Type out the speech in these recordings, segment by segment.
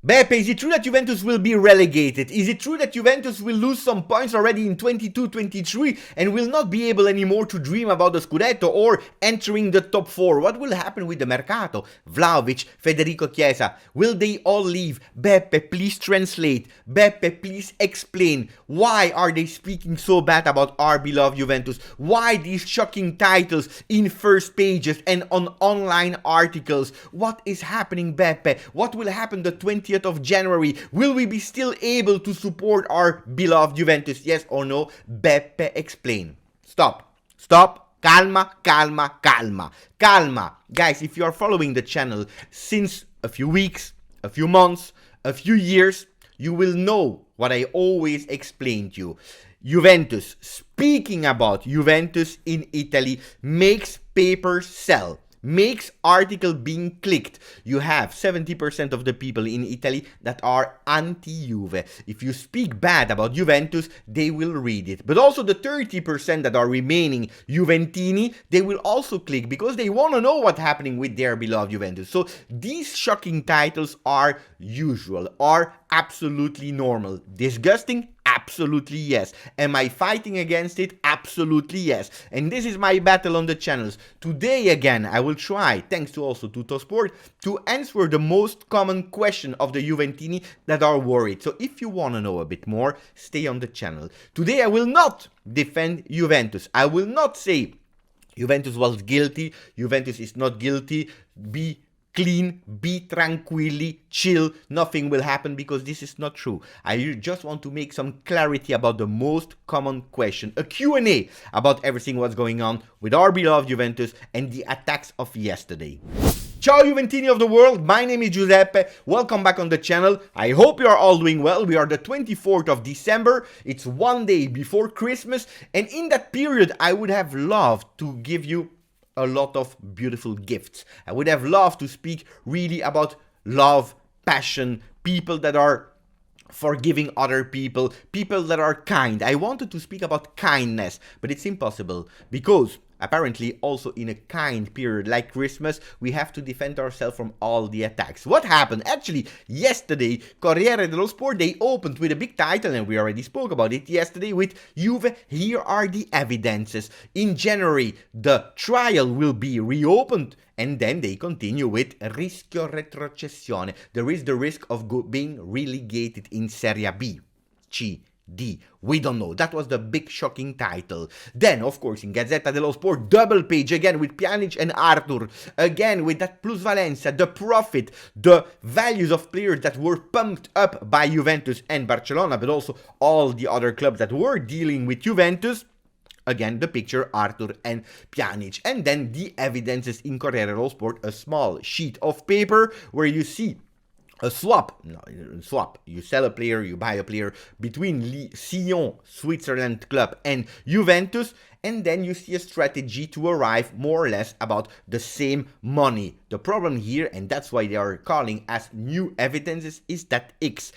Beppe, is it true that Juventus will be relegated? Is it true that Juventus will lose some points already in 22-23 and will not be able anymore to dream about the Scudetto or entering the top 4? What will happen with the Mercato? Vlahovic, Federico Chiesa, will they all leave? Beppe, please translate. Beppe, please explain. Why are they speaking so bad about our beloved Juventus? Why these shocking titles in first pages and on online articles? What is happening, Beppe? What will happen the 20th of January? Will we be still able to support our beloved Juventus? Yes or no? Beppe, explain. Stop. Calma. Guys, if you are following the channel since a few weeks, a few months, a few years, you will know what I always explain to you. Juventus, speaking about Juventus in Italy, makes papers sell. Makes article being clicked. You have 70% of the people in Italy that are anti-Juve. If you speak bad about Juventus, they will read it. But also the 30% that are remaining Juventini, they will also click because they want to know what's happening with their beloved Juventus. So these shocking titles are usual, are absolutely normal. Disgusting? Absolutely yes. Am I fighting against it? Absolutely yes. And this is my battle on the channels. Today again, I will try, thanks to also Tuttosport, to answer the most common question of the Juventini that are worried. So if you want to know a bit more, stay on the channel. Today I will not defend Juventus. I will not say Juventus was guilty, Juventus is not guilty, be clean, be tranquilly, chill, nothing will happen, because this is not true. I just want to make some clarity about the most common question, a Q&A about everything what's going on with our beloved Juventus and the attacks of yesterday. Ciao Juventini of the world, my name is Giuseppe, welcome back on the channel. I hope you are all doing well. We are the 24th of December, it's one day before Christmas, and in that period I would have loved to give you a lot of beautiful gifts. I would have loved to speak really about love, passion, people that are forgiving other people, people that are kind. I wanted to speak about kindness, but it's impossible because apparently also in a kind period like Christmas, we have to defend ourselves from all the attacks. What happened? Actually, yesterday, Corriere dello Sport, they opened with a big title, and we already spoke about it yesterday with Juve. Here are the evidences. In January, the trial will be reopened, and then they continue with rischio retrocessione. There is the risk of being relegated in Serie B. D. We don't know. That was the big shocking title. Then, of course, in Gazzetta dello Sport, double page again with Pjanic and Arthur. Again with that plusvalenza, the profit, the values of players that were pumped up by Juventus and Barcelona, but also all the other clubs that were dealing with Juventus. Again, the picture, Arthur and Pjanic. And then the evidences in Corriere dello Sport, a small sheet of paper where you see a swap. You sell a player, you buy a player between Sion, Switzerland club, and Juventus, and then you see a strategy to arrive more or less about the same money. The problem here, and that's why they are calling as new evidences, is that X,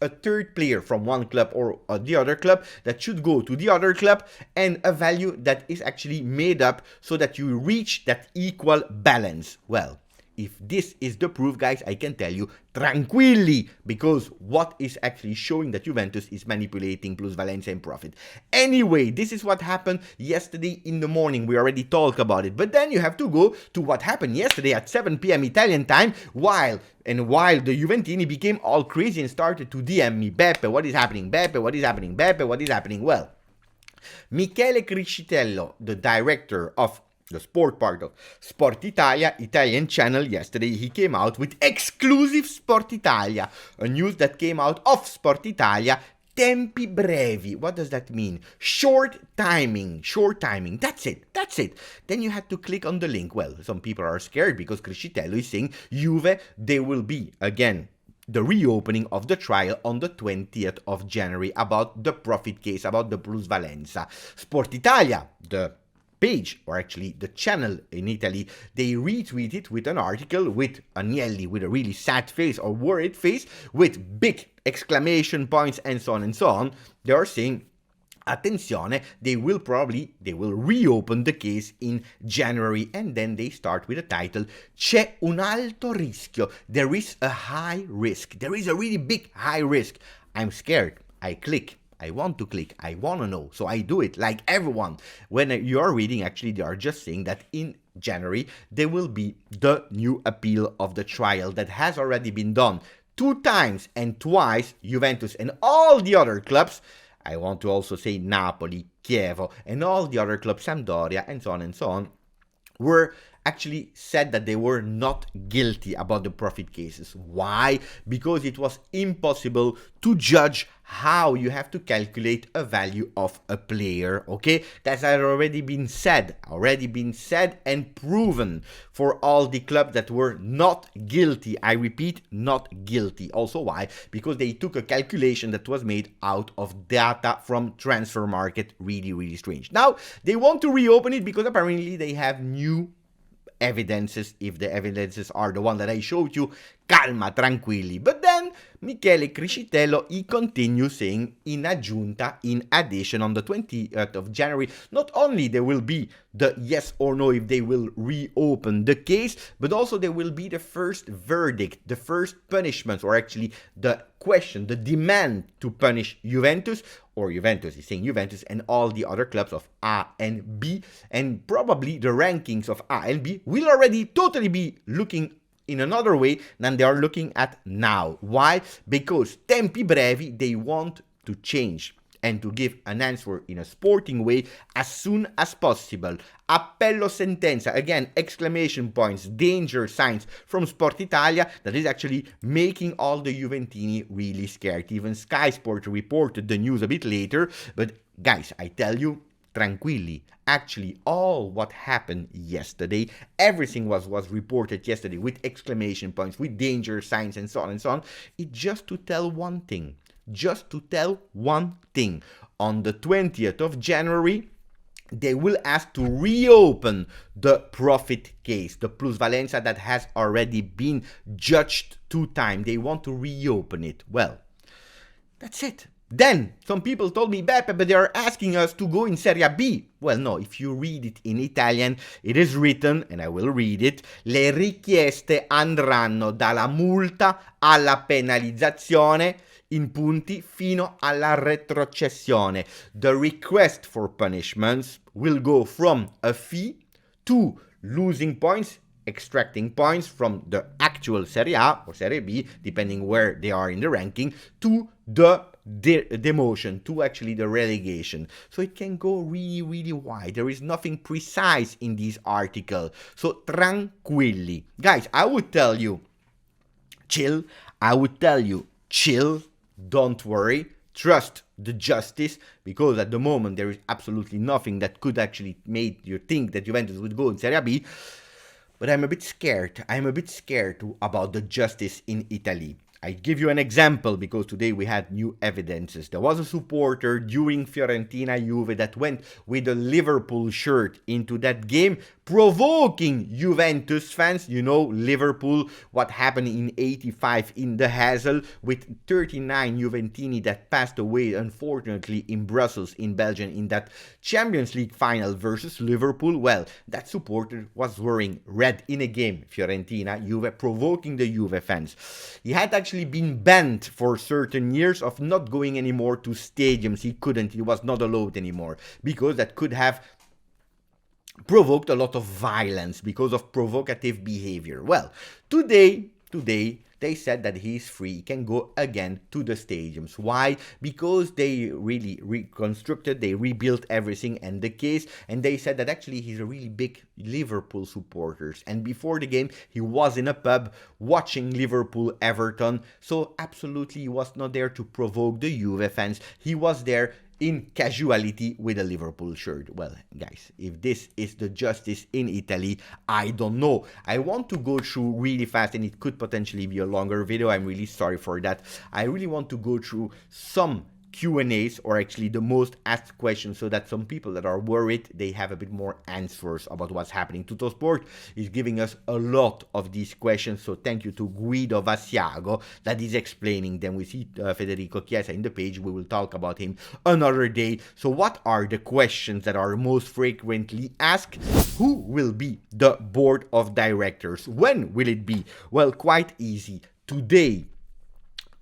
a third player from one club or the other club that should go to the other club, and a value that is actually made up so that you reach that equal balance. Well, if this is the proof, guys, I can tell you tranquilly, because what is actually showing that Juventus is manipulating plusvalenza and profit. Anyway, this is what happened yesterday in the morning. We already talked about it, but then you have to go to what happened yesterday at 7 p.m. Italian time, while the Juventini became all crazy and started to DM me, Beppe, what is happening? Beppe, what is happening? Beppe, what is happening? Well, Michele Criscitello, the director of the sport part of Sport Italia, Italian channel, yesterday he came out with exclusive Sport Italia, a news that came out of Sport Italia. Tempi brevi. What does that mean? Short timing. That's it. Then you had to click on the link. Well, some people are scared because Criscitello is saying Juve, there will be again the reopening of the trial on the 20th of January about the profit case, about the plusvalenza. Sport Italia, the page, or actually the channel in Italy, they retweeted with an article with Agnelli with a really sad face or worried face with big exclamation points and so on and so on. They are saying Attenzione, they will reopen the case in January, and then they start with the title C'è un alto rischio. There is a high risk. There is a really big high risk. I'm scared. I click. I want to click. I want to know. So I do it like everyone. When you're reading, actually, they are just saying that in January there will be the new appeal of the trial that has already been done 2 times, and twice Juventus and all the other clubs, I want to also say Napoli, Chievo, and all the other clubs, Sampdoria, and so on, were actually said that they were not guilty about the profit cases. Why? Because it was impossible to judge how you have to calculate a value of a player, okay? That had already been said and proven for all the clubs that were not guilty. I repeat, not guilty. Also why? Because they took a calculation that was made out of data from transfer market. Really, really strange. Now, they want to reopen it because apparently they have new evidences. If the evidences are the one that I showed you, calma, tranquilli. But then Michele Criscitello, he continues saying in addition, on the 20th of January, not only there will be the yes or no if they will reopen the case, but also there will be the first verdict, the first punishments, or actually the question, the demand to punish Juventus, or Juventus is saying Juventus, and all the other clubs of A and B, and probably the rankings of A and B will already totally be looking in another way than they are looking at now. Why? Because tempi brevi, they want to change and to give an answer in a sporting way as soon as possible. Appello sentenza, again, exclamation points, danger signs from Sport Italia, that is actually making all the Juventini really scared. Even Sky Sport reported the news a bit later, but guys, I tell you, tranquilli. Actually, all what happened yesterday, everything was reported yesterday with exclamation points, with danger signs, and so on, it's just to tell one thing. Just to tell one thing. On the 20th of January, they will ask to reopen the profit case, the plusvalenza that has already been judged 2 times. They want to reopen it. Well, that's it. Then, some people told me, Beppe, but they are asking us to go in Serie B. Well, no, if you read it in Italian, it is written, and I will read it, le richieste andranno dalla multa alla penalizzazione in punti fino alla retrocessione. The request for punishments will go from a fee to losing points, extracting points from the actual Serie A or Serie B, depending where they are in the ranking, to the demotion, to actually the relegation. So it can go really, really wide. There is nothing precise in this article. So tranquilli. Guys, I would tell you, chill. I would tell you, chill. Don't worry. Trust the justice, because at the moment there is absolutely nothing that could actually make you think that Juventus would go in Serie B. But I'm a bit scared. I'm a bit scared about the justice in Italy. I give you an example, because today we had new evidences. There was a supporter during Fiorentina-Juve that went with a Liverpool shirt into that game, provoking Juventus fans. You know, Liverpool, what happened in 85 in the Hazel with 39 Juventini that passed away, unfortunately, in Brussels, in Belgium, in that Champions League final versus Liverpool. Well, that supporter was wearing red in a game, Fiorentina-Juve, provoking the Juve fans. He had actually been banned for certain years of not going anymore to stadiums. He was not allowed anymore, because that could have provoked a lot of violence because of provocative behavior. Well, today they said that he's free, he can go again to the stadiums. Why? Because they really reconstructed, they rebuilt everything and the case, and they said that actually he's a really big Liverpool supporter. And before the game, he was in a pub watching Liverpool-Everton, so absolutely he was not there to provoke the Juve fans. He was there in casuality with a Liverpool shirt. Well, guys, if this is the justice in Italy, I don't know. I want to go through really fast, and it could potentially be a longer video. I'm really sorry for that. I really want to go through some Q&As, or actually the most asked questions, so that some people that are worried, they have a bit more answers about what's happening. Tuttosport is giving us a lot of these questions, so thank you to Guido Vassiago that is explaining them. We see Federico Chiesa in the page. We will talk about him another day. So what are the questions that are most frequently asked? Who will be the board of directors? When will it be? Well, quite easy. Today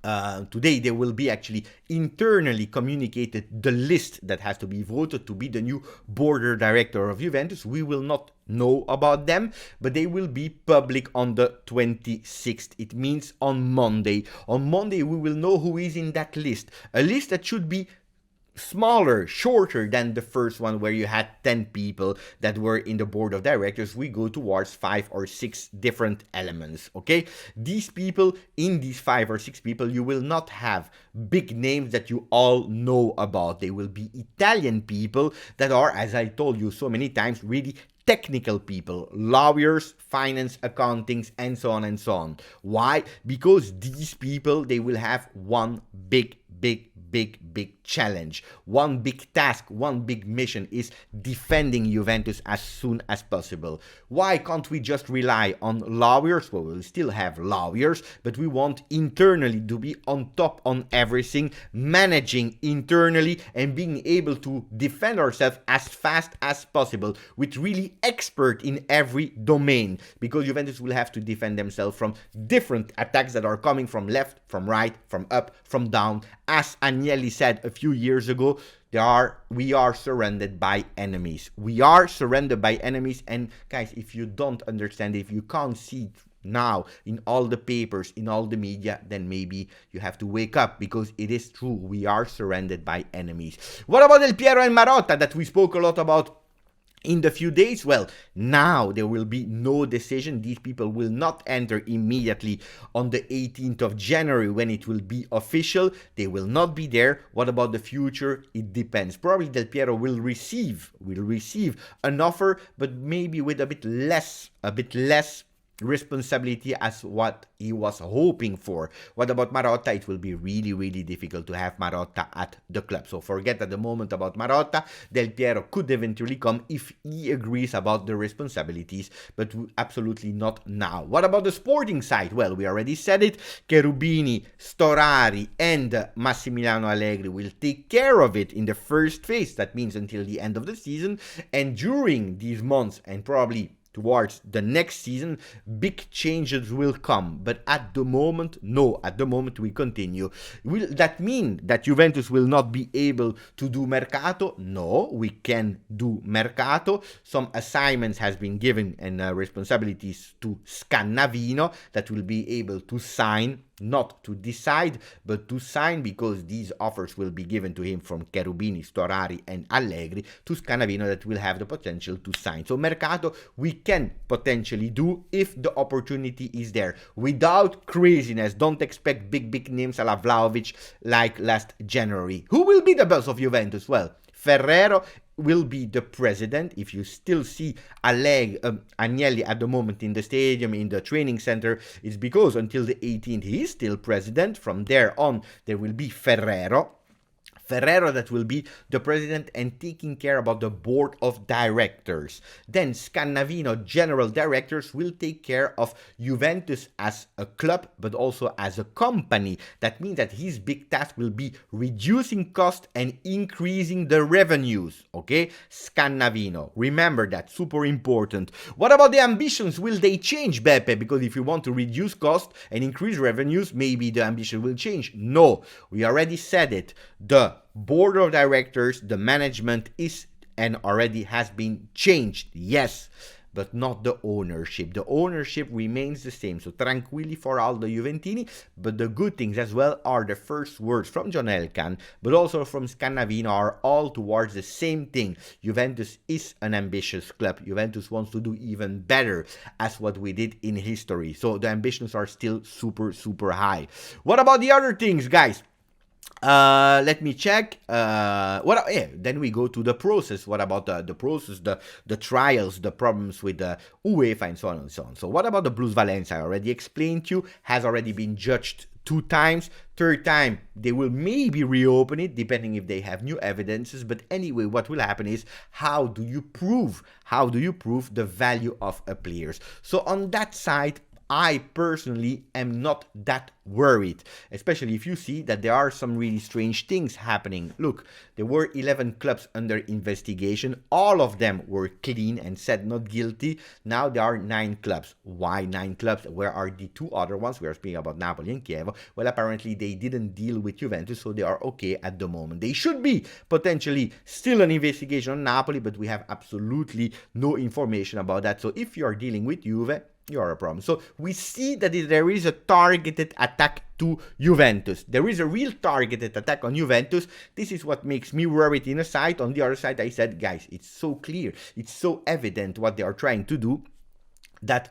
there will be actually internally communicated the list that has to be voted to be the new board of director of Juventus. We will not know about them, but they will be public on the 26th. It means on Monday. On Monday we will know who is in that list. A list that should be smaller, shorter than the first one where you had 10 people that were in the board of directors. We go towards 5 or 6 different elements, okay? These people, in these 5 or 6 people, you will not have big names that you all know about. They will be Italian people that are, as I told you so many times, really technical people, lawyers, finance, accountings, and so on and so on. Why? Because these people, they will have one big challenge, one big task, one big mission is defending Juventus as soon as possible. Why can't we just rely on lawyers? Well, we'll still have lawyers, but we want internally to be on top on everything, managing internally and being able to defend ourselves as fast as possible with really expert in every domain, because Juventus will have to defend themselves from different attacks that are coming from left, from right, from up, from down. As Agnelli said a few years ago, we are surrounded by enemies. We are surrounded by enemies, and guys, if you don't understand, if you can't see it now in all the papers, in all the media, then maybe you have to wake up, because it is true. We are surrounded by enemies. What about Del Piero and Marotta that we spoke a lot about in the few days? Well, now there will be no decision. These people will not enter immediately on the 18th of January when it will be official. They will not be there. What about the future? It depends. Probably Del Piero will receive an offer, but maybe with a bit less responsibility as what he was hoping for. What about Marotta? It will be really difficult to have Marotta at the club. So forget at the moment about Marotta. Del Piero could eventually come if he agrees about the responsibilities, but absolutely not now. What about the sporting side? Well, we already said it. Cherubini, Storari and Massimiliano Allegri will take care of it in the first phase. That means until the end of the season. And during these months, and probably towards the next season, big changes will come. But at the moment, no. At the moment, we continue. Will that mean that Juventus will not be able to do mercato? No, we can do mercato. Some assignments has been given and responsibilities to Scannavino that will be able to sign, not to decide, but to sign, because these offers will be given to him from Cherubini, Storari and Allegri to Scannavino that will have the potential to sign. So mercato we can potentially do if the opportunity is there, without craziness. Don't expect big names a la Vlahovic like last January. Who will be the boss of Juventus? Well, Ferrero will be the president. If you still see Agnelli at the moment in the stadium, in the training center, it's because until the 18th he is still president. From there on, there will be Ferrero that will be the president and taking care about the board of directors. Then Scannavino, general directors, will take care of Juventus as a club, but also as a company. That means that his big task will be reducing cost and increasing the revenues. Okay, Scannavino. Remember that, super important. What about the ambitions? Will they change, Beppe? Because if you want to reduce cost and increase revenues, maybe the ambition will change. No, we already said it. The board of directors, the management is and already has been changed, yes, but not the ownership. The ownership remains the same. So tranquilli for all the Juventini. But the good things as well are the first words from John Elkann, but also from Scannavino, are all towards the same thing. Juventus is an ambitious club. Juventus wants to do even better as what we did in history. So the ambitions are still super high. What about the other things, guys? Let me check. Then we go to the process. What about the process, the trials, the problems with the UEFA and so on and so on. So what about the Blues Valencia? I already explained to you, has already been judged 2 times. Third time, they will maybe reopen it, depending if they have new evidences. But anyway, what will happen is, how do you prove the value of a player? So on that side, I personally am not that worried, especially if you see that there are some really strange things happening. Look, there were 11 clubs under investigation. All of them were clean and said not guilty. Now there are 9 clubs. Why 9 clubs? Where are the 2 other ones? We are speaking about Napoli and Kiev. Well, apparently they didn't deal with Juventus, so they are okay at the moment. They should be potentially still an investigation on Napoli, but we have absolutely no information about that. So if you are dealing with Juve, you are a problem. So we see that there is a targeted attack to Juventus. There is a real targeted attack on Juventus. This is what makes me worried in a side. On the other side, I said, guys, it's so clear, it's so evident what they are trying to do that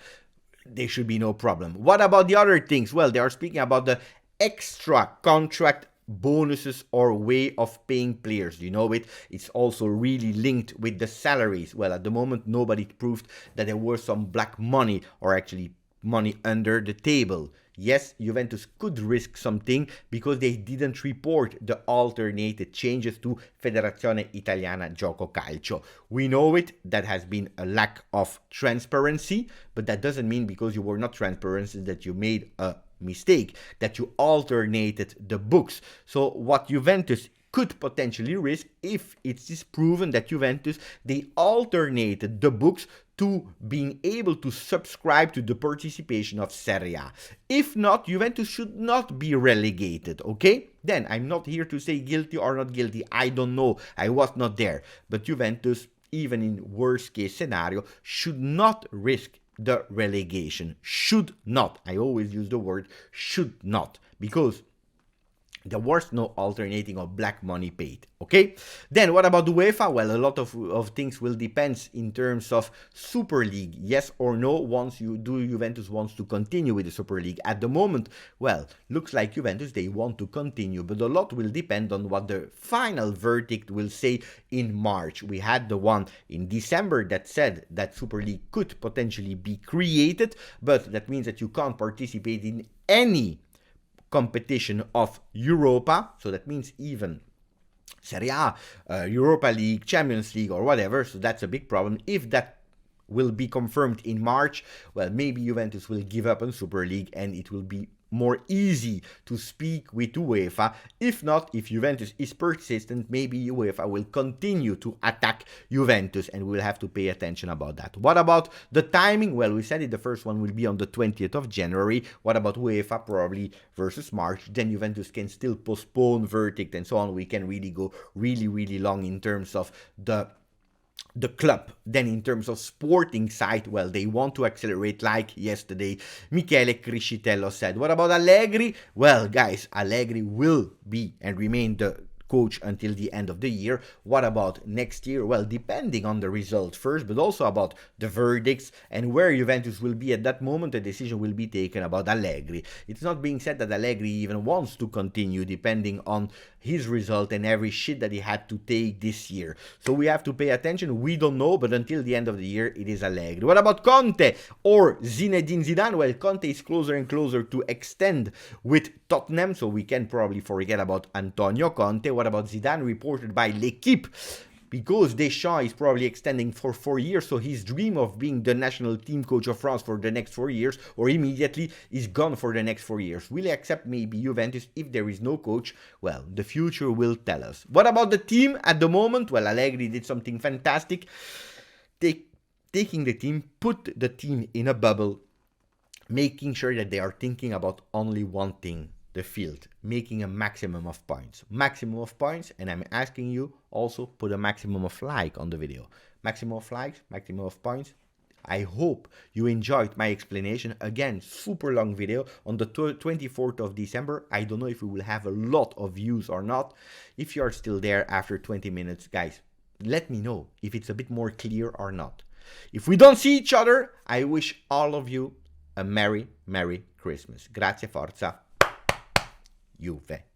there should be no problem. What about the other things? Well, they are speaking about the extra contract bonuses or way of paying players. You know it. It's also really linked with the salaries. Well, at the moment, nobody proved that there was some black money or actually money under the table. Yes, Juventus could risk something because they didn't report the alternated changes to Federazione Italiana Gioco Calcio. We know it, that has been a lack of transparency, but that doesn't mean because you were not transparent that you made a mistake, that you alternated the books. So what Juventus could potentially risk, if it is proven that Juventus, they alternated the books to being able to subscribe to the participation of Serie A. If not, Juventus should not be relegated, okay? Then, I'm not here to say guilty or not guilty, I don't know, I was not there. But Juventus, even in worst case scenario, should not risk the relegation. Should not. I always use the word should not, because there was no alternating of black money paid, okay? Then what about UEFA? Well, a lot of things will depend in terms of Super League, yes or no. Once Juventus wants to continue with the Super League. At the moment, well, looks like Juventus, they want to continue, but a lot will depend on what the final verdict will say in March. We had the one in December that said that Super League could potentially be created, but that means that you can't participate in any competition of Europa, so that means even Serie A, Europa League, Champions League or whatever, so that's a big problem. If that will be confirmed in March, well, maybe Juventus will give up on Super League and it will be more easy to speak with UEFA. If not, if Juventus is persistent, maybe UEFA will continue to attack Juventus and we'll have to pay attention about that. What about the timing? Well, we said it, the first one will be on the 20th of January. What about UEFA? Probably versus March. Then Juventus can still postpone verdict and so on. We can really go really long in terms of the club. Then in terms of sporting side, well, they want to accelerate, like yesterday Michele Criscitello said. What about Allegri? Well, guys, Allegri will be and remain the coach until the end of the year. What about next year? Well, depending on the result first, but also about the verdicts and where Juventus will be at that moment, a decision will be taken about Allegri. It's not being said that Allegri even wants to continue, depending on his result and every shit that he had to take this year. So we have to pay attention. We don't know, but until the end of the year, it is Allegri. What about Conte or Zinedine Zidane? Well, Conte is closer and closer to extend with Tottenham, so we can probably forget about Antonio Conte. What about Zidane? Reported by L'Equipe, because Deschamps is probably extending for 4 years, so his dream of being the national team coach of France for the next 4 years, or immediately, is gone for the next 4 years. Will he accept maybe Juventus if there is no coach? Well, the future will tell us. What about the team at the moment? Well, Allegri did something fantastic. Taking the team, put the team in a bubble, making sure that they are thinking about only one thing, the field, making a maximum of points. Maximum of points, and I'm asking you also put a maximum of like on the video. Maximum of likes, maximum of points. I hope you enjoyed my explanation. Again, super long video on the 24th of December. I don't know if we will have a lot of views or not. If you are still there after 20 minutes, guys, let me know if it's a bit more clear or not. If we don't see each other, I wish all of you a Merry Christmas. Grazie, forza, Juve.